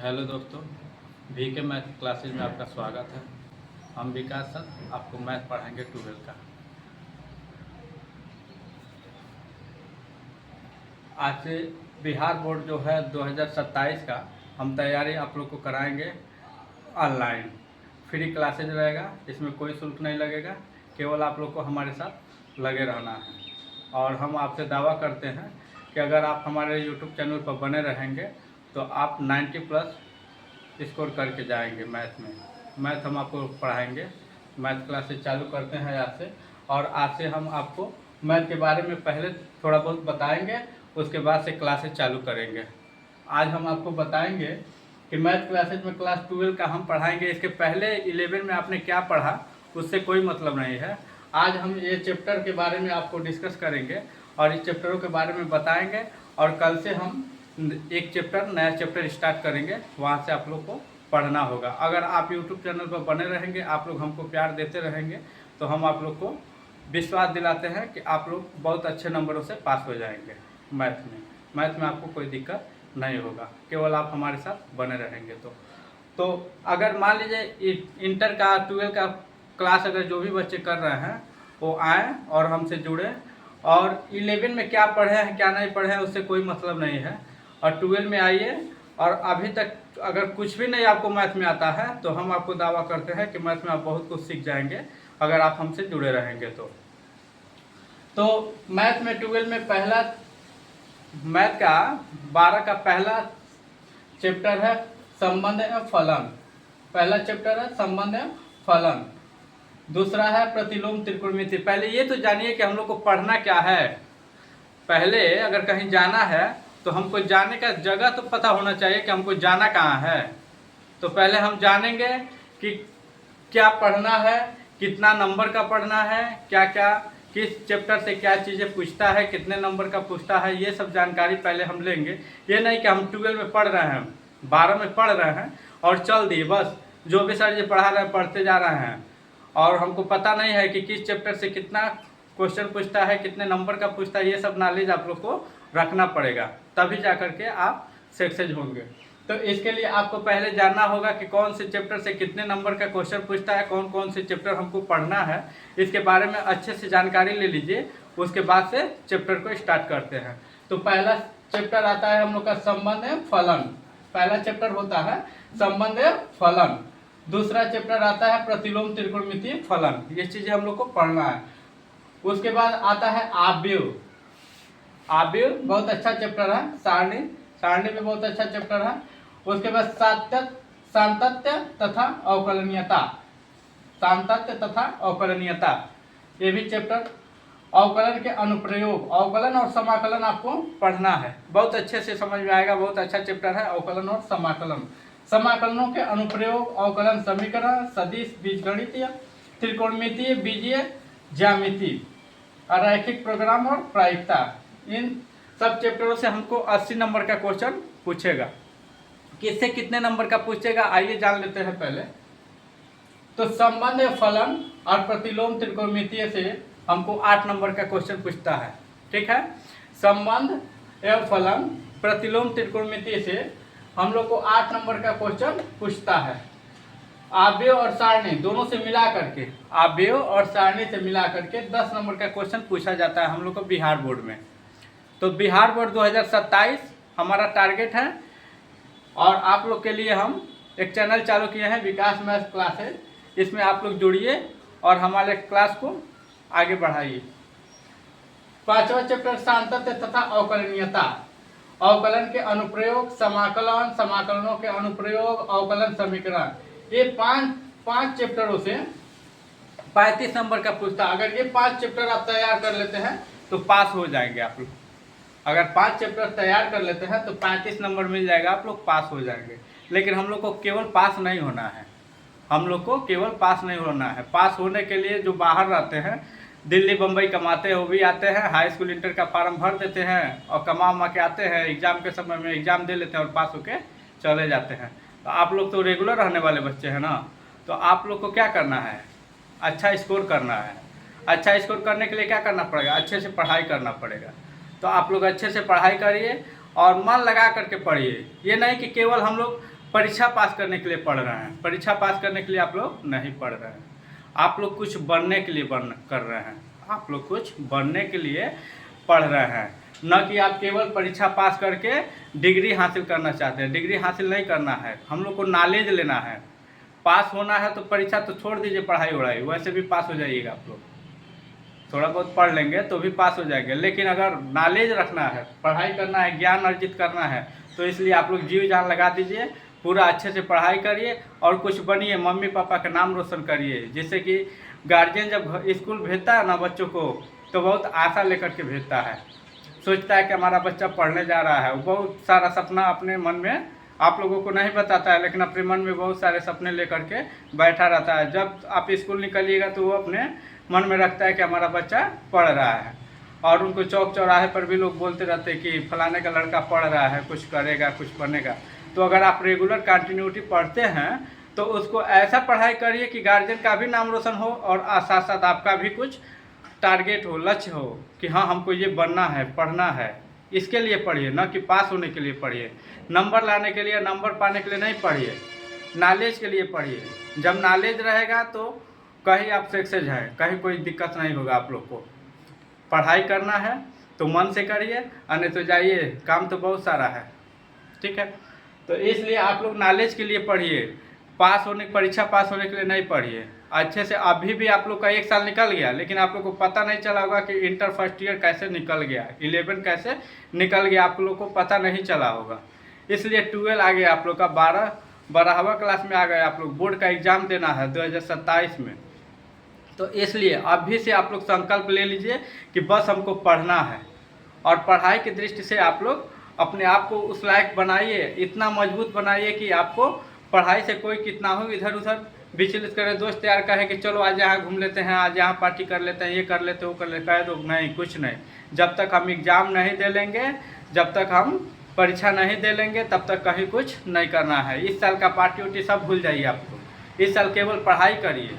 Hello दोस्तों, we के math classes में आपका स्वागत है। हम विकास सर आपको मैथ पढ़ाएंगे 12 का। आज से बिहार बोर्ड जो है 2027 का हम तैयारी आप लोग को कराएंगे ऑनलाइन। फ्री क्लासेज रहेगा, इसमें कोई शुल्क नहीं लगेगा, केवल आप लोग को हमारे साथ लगे रहना है। और हम आपसे दावा करते हैं कि अगर आप हमारे यूट्यूब चैनल पर बने रहेंगे तो आप 90 प्लस स्कोर करके जाएंगे। मैथ हम आपको पढ़ाएंगे। मैथ क्लासेस चालू करते हैं आज से, और आज से हम आपको मैथ के बारे में पहले थोड़ा बहुत बताएंगे, उसके बाद से क्लासेस चालू करेंगे। आज हम आपको बताएंगे कि मैथ क्लासेज में क्लास 12 का हम पढ़ाएंगे। इसके पहले 11 में आपने क्या पढ़ा उससे कोई मतलब नहीं है। आज हम ये चैप्टर के बारे में आपको डिस्कस करेंगे और इस चैप्टरों के बारे में बताएंगे, और कल से हम एक नया चैप्टर स्टार्ट करेंगे, वहाँ से आप लोग को पढ़ना होगा। अगर आप यूट्यूब चैनल पर बने रहेंगे, आप लोग हमको प्यार देते रहेंगे, तो हम आप लोग को विश्वास दिलाते हैं कि आप लोग बहुत अच्छे नंबरों से पास हो जाएंगे। मैथ में आपको कोई दिक्कत नहीं होगा, केवल आप हमारे साथ बने रहेंगे। तो अगर मान लीजिए इंटर का 12 का क्लास अगर जो भी बच्चे कर रहे हैं वो आएँ और हमसे जुड़े, और 11 में क्या पढ़े हैं क्या नहीं पढ़े हैं उससे कोई मतलब नहीं है। और 12 में आइए, और अभी तक अगर कुछ भी नहीं आपको मैथ में आता है तो हम आपको दावा करते हैं कि मैथ में आप बहुत कुछ सीख जाएंगे अगर आप हमसे जुड़े रहेंगे। तो मैथ में 12 में पहला मैथ का 12 का पहला चैप्टर है संबंध एवं फलन। पहला चैप्टर है संबंध एवं फलन। दूसरा है प्रतिलोम त्रिकोणमिति। पहले ये तो जानिए कि हम लोग को पढ़ना क्या है। पहले अगर कहीं जाना है तो हमको जाने का जगह तो पता होना चाहिए कि हमको जाना कहाँ है। तो पहले हम जानेंगे कि क्या पढ़ना है, कितना नंबर का पढ़ना है, क्या क्या किस चैप्टर से क्या चीज़ें पूछता है, कितने नंबर का पूछता है, ये सब जानकारी पहले हम लेंगे। ये नहीं कि हम 12 में पढ़ रहे हैं, 12 में पढ़ रहे हैं और चल दिए, बस जो भी सर जी पढ़ा रहे हैं पढ़ते जा रहे हैं, और हमको पता नहीं है कि किस चैप्टर से कितना क्वेश्चन पूछता है, कितने नंबर का पूछता है। ये सब नॉलेज आप लोग को रखना पड़ेगा, तभी जा करके आप सक्सेस होंगे। तो इसके लिए आपको पहले जानना होगा कि कौन से चैप्टर से कितने नंबर का क्वेश्चन पूछता है, कौन कौन से चैप्टर हमको पढ़ना है, इसके बारे में अच्छे से जानकारी ले लीजिए। उसके बाद से चैप्टर को स्टार्ट करते हैं। तो पहला चैप्टर आता है हम लोग का संबंध एवं फलन। पहला चैप्टर होता है संबंध एवं फलन। दूसरा चैप्टर आता है प्रतिलोम त्रिकोणमितीय फलन। ये चीजें हम लोग को पढ़ना है। उसके बाद आता है आव्यूह। आव्यूह बहुत अच्छा चैप्टर है। सारणी में बहुत अच्छा चैप्टर है। उसके बाद सातत्य तथा अवकलनीयता। सातत्य तथा अवकलनीयता, ये भी चैप्टर। अवकलन के अनुप्रयोग, अवकलन और समाकलन आपको पढ़ना है, बहुत अच्छे से समझ में आएगा। बहुत अच्छा चैप्टर है अवकलन और समाकलन। समाकलनों के अनुप्रयोग, अवकलन समीकरण, सदिश, बीजगणितीय, त्रिकोणमितीय, बीजीय, ज्यामिति, रैखिक प्रोग्राम और प्रायिकता। इन सब चैप्टरों से हमको 80 नंबर का क्वेश्चन पूछेगा। किससे कितने नंबर का पूछेगा आइए जान लेते हैं पहले। तो संबंध एवं फलन और प्रतिलोम त्रिकोणमितीय से हमको 8 नंबर का क्वेश्चन पूछता है। ठीक है, संबंध एवं फलन प्रतिलोम त्रिकोणमितीय से हम लोग को 8 नंबर का क्वेश्चन पूछता है। आव्यूह और सारणी दोनों से मिला करके, आव्यूह और सारणी से मिला करके 10 नंबर का क्वेश्चन पूछा जाता है हम लोग को बिहार बोर्ड में। तो बिहार बोर्ड 2027 हमारा टारगेट है, और आप लोग के लिए हम एक चैनल चालू किए हैं विकास मैथ क्लासेज। इसमें आप लोग जुड़िए और हमारे क्लास को आगे बढ़ाइए। पांचवा चैप्टर सातत्य तथा अवकलनीयता। अवकलन के अनुप्रयोग, समाकलन, समाकलनों के अनुप्रयोग, अवकलन समीकरण। ये पांच चैप्टरों से 35 नंबर का पूछता। अगर ये 5 चैप्टर आप तैयार कर लेते हैं तो पास हो जाएंगे आप लोग। अगर 5 चैप्टर तैयार कर लेते हैं तो 35 नंबर मिल जाएगा, आप लोग पास हो जाएंगे। लेकिन हम लोग को केवल पास नहीं होना है, हम लोग को केवल पास नहीं होना है। पास होने के लिए जो बाहर रहते हैं, दिल्ली बम्बई कमाते हैं, वो भी आते हैं, हाई स्कूल इंटर का फॉर्म भर देते हैं और कमा उमा के आते हैं, एग्जाम के समय में एग्जाम दे लेते हैं और पास होके चले जाते हैं। तो आप लोग तो रेगुलर रहने वाले बच्चे हैं ना, तो आप लोग को क्या करना है, अच्छा स्कोर करना है। अच्छा स्कोर करने के लिए क्या करना पड़ेगा, अच्छे से पढ़ाई करना पड़ेगा। तो आप लोग अच्छे से पढ़ाई करिए और मन लगा करके पढ़िए। ये नहीं कि केवल हम लोग परीक्षा पास करने के लिए पढ़ रहे हैं। परीक्षा पास करने के लिए आप लोग नहीं पढ़ रहे हैं, आप लोग कुछ बनने के लिए कर रहे हैं, आप लोग कुछ बनने के लिए पढ़ रहे हैं, न कि आप केवल परीक्षा पास करके डिग्री हासिल करना चाहते हैं। डिग्री हासिल नहीं करना है, हम लोग को नॉलेज लेना है। पास होना है तो परीक्षा तो छोड़ दीजिए, पढ़ाई वढ़ाई वैसे भी पास हो जाइएगा आप लोग, थोड़ा बहुत पढ़ लेंगे तो भी पास हो जाएंगे। लेकिन अगर नॉलेज रखना है, पढ़ाई करना है, ज्ञान अर्जित करना है, तो इसलिए आप लोग जीव जान लगा दीजिए, पूरा अच्छे से पढ़ाई करिए और कुछ बनिए, मम्मी पापा का नाम रोशन करिए। जैसे कि गार्जियन जब स्कूल भेजता है ना बच्चों को, तो बहुत आशा लेकर के भेजता है, सोचता है कि हमारा बच्चा पढ़ने जा रहा है। वो बहुत सारा सपना अपने मन में आप लोगों को नहीं बताता है, लेकिन अपने मन में बहुत सारे सपने लेकर के बैठा रहता है। जब आप स्कूल निकलिएगा तो वो अपने मन में रखता है कि हमारा बच्चा पढ़ रहा है, और उनको चौक चौराहे पर भी लोग बोलते रहते हैं कि फलाने का लड़का पढ़ रहा है, कुछ करेगा, कुछ बनेगा। तो अगर आप रेगुलर कंटिन्यूटी पढ़ते हैं तो उसको ऐसा पढ़ाई करिए कि गार्जियन का भी नाम रोशन हो और साथ साथ आपका भी कुछ टारगेट हो, लक्ष्य हो कि हाँ हमको ये बनना है, पढ़ना है। इसके लिए पढ़िए, न कि पास होने के लिए पढ़िए, नंबर लाने के लिए, नंबर पाने के लिए नहीं पढ़िए, नॉलेज के लिए पढ़िए। जब नॉलेज रहेगा तो कहीं आप सक्सेस हैं, कहीं कोई दिक्कत नहीं होगा। आप लोग को पढ़ाई करना है तो मन से करिए, अन्य तो जाइए, काम तो बहुत सारा है, ठीक है। तो इसलिए आप लोग नॉलेज के लिए पढ़िए, पास होने, परीक्षा पास होने के लिए नहीं पढ़िए। अच्छे से अभी भी आप लोग का 1 साल निकल गया, लेकिन आप लोग को पता नहीं चला होगा कि इंटर फर्स्ट ईयर कैसे निकल गया, 11 कैसे निकल गया, आप लोग को पता नहीं चला होगा। इसलिए 12 आ गया आप लोग का, 12वां क्लास में आ गए आप लोग, बोर्ड का एग्ज़ाम देना है 2027 में। तो इसलिए अभी से आप लोग संकल्प ले लीजिए कि बस हमको पढ़ना है, और पढ़ाई की दृष्टि से आप लोग अपने आप को उस लायक बनाइए, इतना मजबूत बनाइए कि आपको पढ़ाई से कोई कितना हो इधर उधर विचलित करे। दोस्त यार कहे कि चलो आज यहाँ घूम लेते हैं, आज यहाँ पार्टी कर लेते हैं, ये कर लेते, वो कर लेते, कह दो नहीं, कुछ नहीं। जब तक हम एग्ज़ाम नहीं दे लेंगे, जब तक हम परीक्षा नहीं दे लेंगे, तब तक कहीं कुछ नहीं करना है। इस साल का पार्टी उर्टी सब भूल जाइए आपको, इस साल केवल पढ़ाई करिए।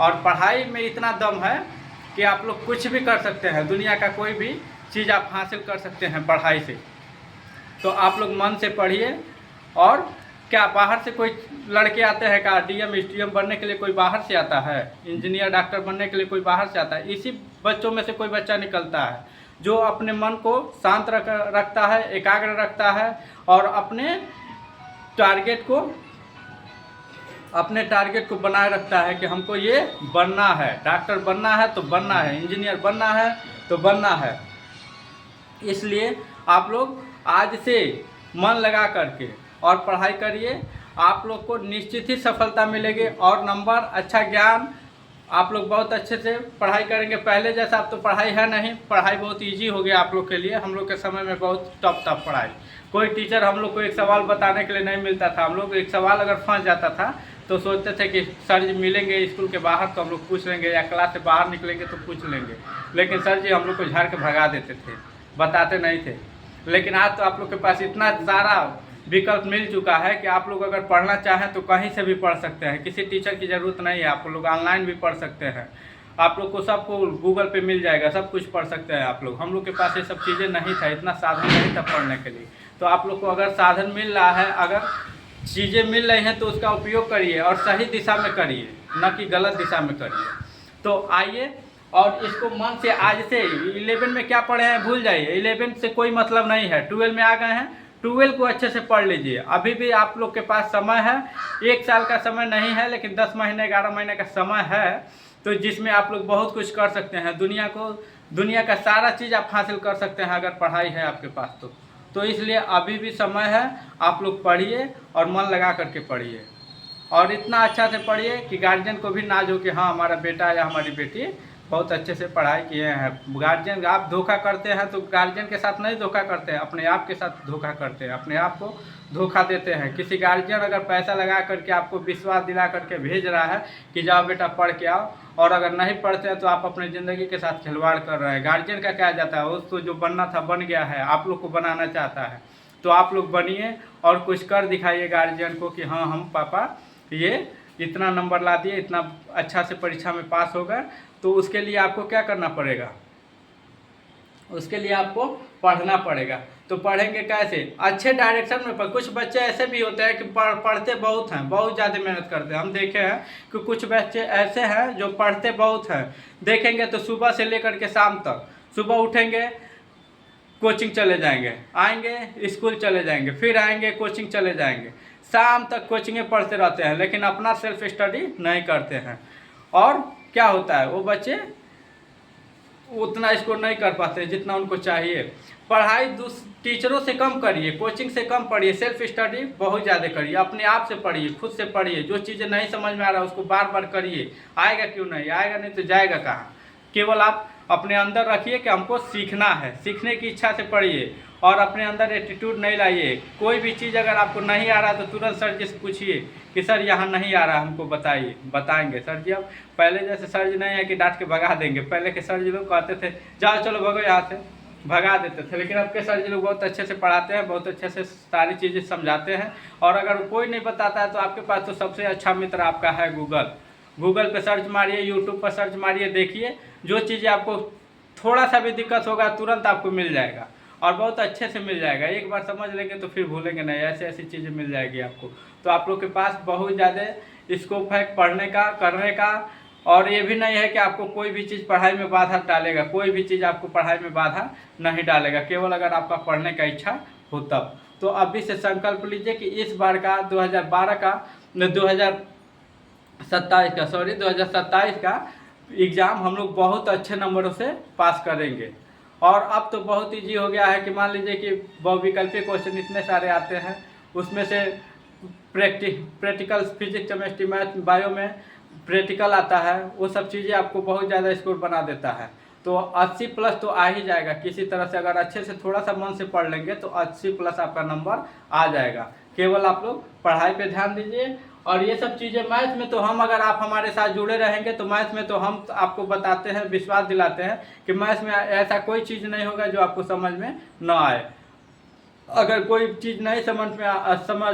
और पढ़ाई में इतना दम है कि आप लोग कुछ भी कर सकते हैं, दुनिया का कोई भी चीज़ आप हासिल कर सकते हैं पढ़ाई से। तो आप लोग मन से पढ़िए। और क्या बाहर से कोई लड़के आते हैं का डीएम एसडीएम बनने के लिए कोई बाहर से आता है, इंजीनियर डॉक्टर बनने के लिए कोई बाहर से आता है? इसी बच्चों में से कोई बच्चा निकलता है जो अपने मन को शांत रखता है, एकाग्र रखता है, और अपने टारगेट को बनाए रखता है कि हमको ये बनना है, डॉक्टर बनना है तो बनना है, इंजीनियर बनना है तो बनना है। इसलिए आप लोग आज से मन लगा करके और पढ़ाई करिए, आप लोग को निश्चित ही सफलता मिलेगी, और नंबर, अच्छा ज्ञान, आप लोग बहुत अच्छे से पढ़ाई करेंगे। पहले जैसा अब तो पढ़ाई है नहीं, पढ़ाई बहुत इजी हो गया आप लोग के लिए। हम लोग के समय में बहुत टफ पढ़ाई, कोई टीचर हम लोग को एक सवाल बताने के लिए नहीं मिलता था। हम लोग एक सवाल अगर फंस जाता था तो सोचते थे कि सर जी मिलेंगे स्कूल के बाहर तो हम लोग पूछ लेंगे, या क्लास से बाहर निकलेंगे तो पूछ लेंगे, लेकिन सर जी हम लोग को झाड़ के भगा देते थे, बताते नहीं थे। लेकिन आज तो आप लोग के पास इतना सारा विकल्प मिल चुका है कि आप लोग अगर पढ़ना चाहें तो कहीं से भी पढ़ सकते हैं, किसी टीचर की ज़रूरत नहीं है। आप लोग ऑनलाइन भी पढ़ सकते हैं, आप लोग को सबको गूगल पे मिल जाएगा, सब कुछ पढ़ सकते हैं आप लोग। हम लोग के पास ये सब चीज़ें नहीं था, इतना साधन नहीं था पढ़ने के लिए। तो आप लोग को अगर साधन मिल रहा है, अगर चीज़ें मिल रही हैं, तो उसका उपयोग करिए और सही दिशा में करिए, न कि गलत दिशा में करिए। तो आइए और इसको मन से आज से 11 में क्या पढ़े हैं भूल जाइए, 11 से कोई मतलब नहीं है। 12 में आ गए हैं, 12 को अच्छे से पढ़ लीजिए। अभी भी आप लोग के पास समय है, 1 साल का समय नहीं है, लेकिन 10 महीने 11 महीने का समय है, तो जिसमें आप लोग बहुत कुछ कर सकते हैं। दुनिया का सारा चीज़ आप हासिल कर सकते हैं अगर पढ़ाई है आपके पास तो इसलिए अभी भी समय है, आप लोग पढ़िए और मन लगा करके पढ़िए, और इतना अच्छा से पढ़िए कि गार्जियन को भी नाज हो कि हाँ हमारा बेटा या हमारी बेटी बहुत अच्छे से पढ़ाई किए हैं। गार्जियन, आप धोखा करते हैं तो गार्जियन के साथ नहीं धोखा करते हैं, अपने आप के साथ धोखा करते हैं, अपने आप को धोखा देते हैं। किसी गार्जियन अगर पैसा लगा करके आपको विश्वास दिला करके भेज रहा है कि जाओ बेटा पढ़ के आओ, और अगर नहीं पढ़ते हैं तो आप अपनी ज़िंदगी के साथ खिलवाड़ कर रहे हैं। गार्जियन का क्या जाता है, उसको जो बनना था बन गया है, आप लोग को बनाना चाहता है। तो आप लोग बनिए और कुछ कर दिखाइए गार्जियन को कि हाँ हम पापा ये इतना नंबर ला दिए, इतना अच्छा से परीक्षा में पास हो गए। तो उसके लिए आपको क्या करना पड़ेगा, उसके लिए आपको पढ़ना पड़ेगा। तो पढ़ेंगे कैसे? अच्छे डायरेक्शन में कुछ बच्चे ऐसे भी होते हैं कि पढ़ते बहुत हैं, बहुत ज़्यादा मेहनत करते हैं। हम देखे हैं कि कुछ बच्चे ऐसे हैं जो पढ़ते बहुत हैं। देखेंगे तो सुबह से लेकर के शाम तक, सुबह उठेंगे कोचिंग चले जाएंगे, आएंगे स्कूल चले जाएंगे, फिर आएंगे कोचिंग चले जाएंगे, शाम तक कोचिंगें पढ़ते रहते हैं, लेकिन अपना सेल्फ स्टडी नहीं करते हैं। और क्या होता है, वो बच्चे उतना स्कोर नहीं कर पाते जितना उनको चाहिए। पढ़ाई टीचरों से कम करिए, कोचिंग से कम पढ़िए, सेल्फ स्टडी बहुत ज़्यादा करिए, अपने आप से पढ़िए, खुद से पढ़िए। जो चीज़ें नहीं समझ में आ रहा है उसको बार बार करिए। आएगा क्यों नहीं आएगा, नहीं तो जाएगा कहाँ। केवल आप अपने अंदर रखिए कि हमको सीखना है, सीखने की इच्छा से पढ़िए और अपने अंदर एटीट्यूड नहीं लाइए। कोई भी चीज़ अगर आपको नहीं आ रहा तो तुरंत सर जी से पूछिए कि सर यहाँ नहीं आ रहा, हमको बताइए। बताएंगे सर जी। अब पहले जैसे सर जी नहीं है कि डांट के भगा देंगे। पहले के सर जी लोग कहते थे जाओ चलो भगो यहाँ से, भगा देते थे। लेकिन अब के सर जी लोग बहुत अच्छे से पढ़ाते हैं, बहुत अच्छे से सारी चीज़ें समझाते हैं। और अगर कोई नहीं बताता है तो आपके पास तो सबसे अच्छा मित्र आपका है गूगल। गूगल पे सर्च मारिए, यूट्यूब पर सर्च मारिए, देखिए जो चीज़ें आपको थोड़ा सा भी दिक्कत होगा तुरंत आपको मिल जाएगा और बहुत अच्छे से मिल जाएगा। एक बार समझ लेंगे तो फिर भूलेंगे नहीं, ऐसी ऐसी चीज़ें मिल जाएगी आपको। तो आप लोग के पास बहुत ज़्यादा स्कोप है पढ़ने का, करने का। और ये भी नहीं है कि आपको कोई भी चीज़ पढ़ाई में बाधा डालेगा, कोई भी चीज़ आपको पढ़ाई में बाधा नहीं डालेगा, केवल अगर आपका पढ़ने का इच्छा हो तब। तो अभी से संकल्प लीजिए कि इस बार का 2012 का 2027 का एग्ज़ाम हम लोग बहुत अच्छे नंबरों से पास करेंगे। और अब तो बहुत ईजी हो गया है कि मान लीजिए कि बहुविकल्पीय क्वेश्चन इतने सारे आते हैं, उसमें से practical physics, chemistry, math, bio में प्रैक्टिकल आता है। वो सब चीज़ें आपको बहुत ज़्यादा स्कोर बना देता है। तो 80 प्लस तो आ ही जाएगा किसी तरह से। अगर अच्छे से थोड़ा सा मन से पढ़ लेंगे तो 80 प्लस आपका नंबर आ जाएगा। केवल आप लोग पढ़ाई पे ध्यान दीजिए। और ये सब चीज़ें मैथ में तो हम, अगर आप हमारे साथ जुड़े रहेंगे तो मैथ में तो हम आपको बताते हैं, विश्वास दिलाते हैं कि मैथ में ऐसा कोई चीज़ नहीं होगा जो आपको समझ में न आए। अगर कोई चीज़ नहीं समझ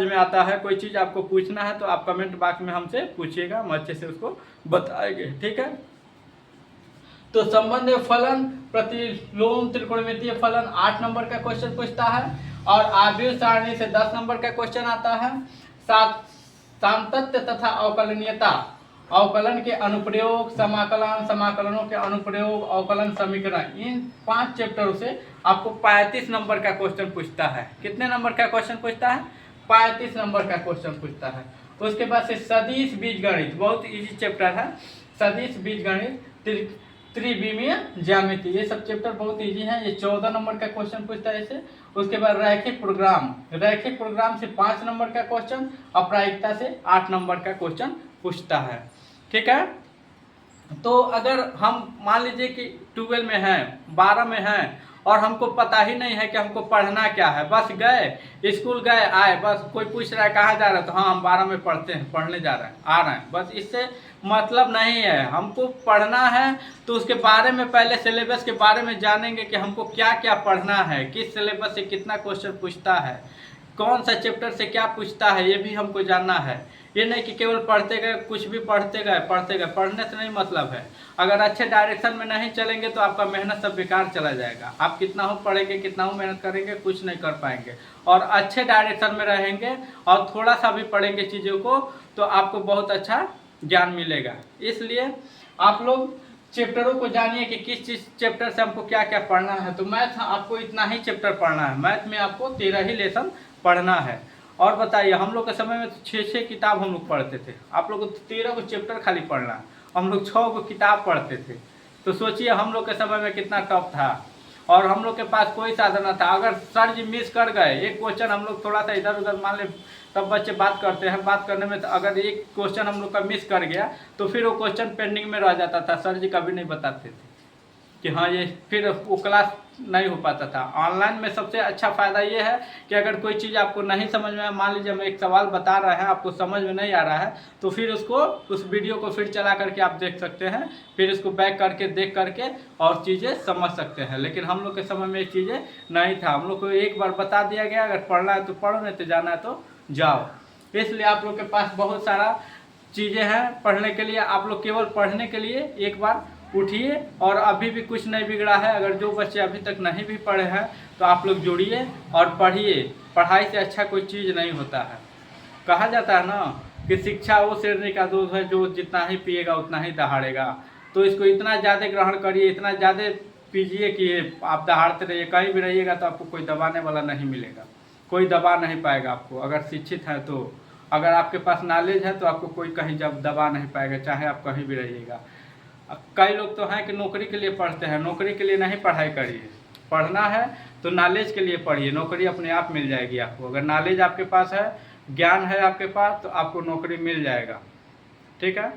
में आता है, कोई चीज़ आपको पूछना है तो आप कमेंट बॉक्स में हमसे पूछिएगा, हम अच्छे से उसको बताएंगे। ठीक है। तो संबंध फलन, प्रतिलोम, त्रिकोणमितीय फलन 8 नंबर का क्वेश्चन पूछता है। और आव्यूह सारणी से 10 नंबर का क्वेश्चन आता है। सातत्य तथा अवकलनीयता, अवकलन के अनुप्रयोग, समाकलन, समाकलनों के अनुप्रयोग, अवकलन समीकरण, इन 5 चैप्टरों से आपको 35 नंबर का क्वेश्चन पूछता है। कितने नंबर का क्वेश्चन पूछता है? 35 नंबर का क्वेश्चन पूछता है। उसके बाद से सदिश बीजगणित, बहुत इजी चैप्टर है। सदिश बीजगणित, त्रिविमीय ज्यामिति, ये सब चैप्टर बहुत इजी हैं। ये 14 नंबर का क्वेश्चन पूछता है इसे। उसके बाद रैखिक प्रोग्राम, रैखिक प्रोग्राम से 5 नंबर का क्वेश्चन, अप्रायिकता से 8 नंबर का क्वेश्चन पूछता है। ठीक है। तो अगर हम मान लीजिए कि 12 में हैं, 12 में हैं और हमको पता ही नहीं है कि हमको पढ़ना क्या है, बस गए स्कूल गए आए, बस कोई पूछ रहा है कहाँ जा रहे हैं तो हाँ हम 12 में पढ़ते हैं, पढ़ने जा रहे हैं, आ रहे हैं, बस इससे मतलब नहीं है। हमको पढ़ना है तो उसके बारे में पहले सिलेबस के बारे में जानेंगे कि हमको क्या क्या पढ़ना है, किस सिलेबस से कितना क्वेश्चन पूछता है, कौन सा चैप्टर से क्या पूछता है, ये भी हमको जानना है। ये नहीं कि केवल पढ़ते गए, कुछ भी पढ़ते गए। पढ़ने से नहीं मतलब है। अगर अच्छे डायरेक्शन में नहीं चलेंगे तो आपका मेहनत सब बेकार चला जाएगा। आप कितना हो पढ़ेंगे, कितना हो मेहनत करेंगे, कुछ नहीं कर पाएंगे। और अच्छे डायरेक्शन में रहेंगे और थोड़ा सा भी पढ़ेंगे चीज़ों को तो आपको बहुत अच्छा ज्ञान मिलेगा। इसलिए आप लोग चैप्टरों को जानिए कि किस चीज़ चैप्टर से हमको क्या क्या पढ़ना है। तो मैथ आपको इतना ही चैप्टर पढ़ना है। मैथ में आपको 13 ही लेसन पढ़ना है। और बताइए, हम लोग के समय में तो 6 किताब हम लोग पढ़ते थे। आप लोग को 13 को चैप्टर खाली पढ़ना है, हम लोग 6 को किताब पढ़ते थे। तो सोचिए हम लोग के समय में कितना टफ था। और हम लोग के पास कोई साधन न था। अगर सर जी मिस कर गए एक क्वेश्चन, हम लोग थोड़ा सा इधर उधर मान ले, तब बच्चे बात करते हैं, बात करने में तो अगर एक क्वेश्चन हम लोग का मिस कर गया तो फिर वो क्वेश्चन पेंडिंग में रह जाता था। सर जी कभी नहीं बताते थे कि हाँ ये, फिर वो क्लास नहीं हो पाता था। ऑनलाइन में सबसे अच्छा फ़ायदा ये है कि अगर कोई चीज़ आपको नहीं समझ में, मान लीजिए हम एक सवाल बता रहे हैं, आपको समझ में नहीं आ रहा है, तो फिर उसको, उस वीडियो को फिर चला करके आप देख सकते हैं, फिर उसको बैक करके देख करके और चीज़ें समझ सकते हैं। लेकिन हम लोग के समय में ये चीज़ें नहीं था। हम लोग को एक बार बता दिया गया, अगर पढ़ना है तो पढ़ो, नहीं तो जाना है तो जाओ। इसलिए आप लोग के पास बहुत सारा चीज़ें हैं पढ़ने के लिए। आप लोग केवल पढ़ने के लिए एक बार उठिए और अभी भी कुछ नहीं बिगड़ा है। अगर जो बच्चे अभी तक नहीं भी पढ़े हैं तो आप लोग जुड़िए और पढ़िए। पढ़ाई से अच्छा कोई चीज़ नहीं होता है। कहा जाता है ना कि शिक्षा वो शेरनी का दूध है जो जितना ही पिएगा उतना ही दहाड़ेगा। तो इसको इतना ज़्यादा ग्रहण करिए, इतना ज़्यादा पीजिए कि आप दहाड़ते रहिए। कहीं भी रहिएगा तो आपको कोई दबाने वाला नहीं मिलेगा, कोई दबा नहीं पाएगा आपको। अगर शिक्षित हैं तो, अगर आपके पास नॉलेज है तो आपको कोई कहीं जब दबा नहीं पाएगा, चाहे आप कहीं भी रहिएगा। कई लोग तो हैं कि नौकरी के लिए पढ़ते हैं, नौकरी के लिए नहीं पढ़ाई करिए। पढ़ना है तो नॉलेज के लिए पढ़िए, नौकरी अपने आप मिल जाएगी आपको। अगर नॉलेज आपके पास है, ज्ञान है आपके पास, तो आपको नौकरी मिल जाएगा। ठीक है,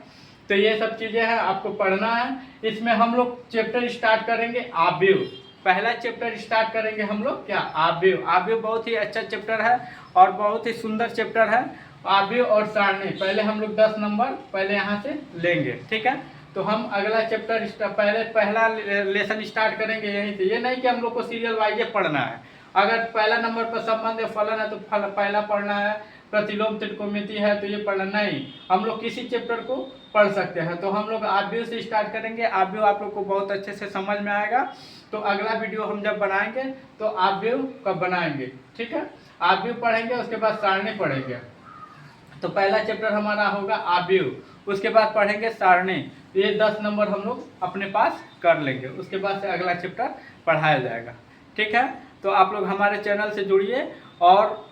तो ये सब चीज़ें हैं, आपको पढ़ना है। इसमें हम लोग चैप्टर स्टार्ट करेंगे आव्यूह। पहला चैप्टर स्टार्ट करेंगे हम लोग क्या, आव्यूह। आव्यूह बहुत ही अच्छा चैप्टर है और बहुत ही सुंदर चैप्टर है। आव्यूह और सारणी पहले हम लोग 10 नंबर पहले यहाँ से लेंगे। ठीक है, तो हम अगला चैप्टर पहला लेसन स्टार्ट करेंगे यहीं से। ये नहीं कि हम लोग को सीरियल वाइज पढ़ना है। अगर पहला नंबर पर संबंध फलन है तो पहला पढ़ना है, प्रतिलोम त्रिकोणमिति है तो ये पढ़ना नहीं, हम लोग किसी चैप्टर को पढ़ सकते हैं। तो हम लोग आव्यूह से स्टार्ट करेंगे। आव्यूह आप लोग को बहुत अच्छे से समझ में आएगा। तो अगला वीडियो हम जब बनाएंगे तो आव्यूह कब बनाएंगे, ठीक है। आव्यूह पढ़ेंगे, उसके बाद सारणी पढ़ेंगे। तो पहला चैप्टर हमारा होगा आव्यूह, उसके बाद पढ़ेंगे सारणी। ये 10 नंबर हम लोग अपने पास कर लेंगे, उसके बाद से अगला चैप्टर पढ़ाया जाएगा। ठीक है, तो आप लोग हमारे चैनल से जुड़िए और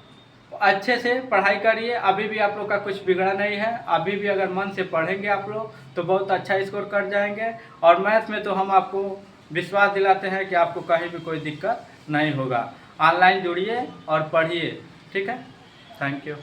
अच्छे से पढ़ाई करिए। अभी भी आप लोग का कुछ बिगड़ा नहीं है, अभी भी अगर मन से पढ़ेंगे आप लोग तो बहुत अच्छा स्कोर कर जाएंगे। और मैथ में तो हम आपको विश्वास दिलाते हैं कि आपको कहीं भी कोई दिक्कत नहीं होगा। ऑनलाइन जुड़िए और पढ़िए। ठीक है, थैंक यू।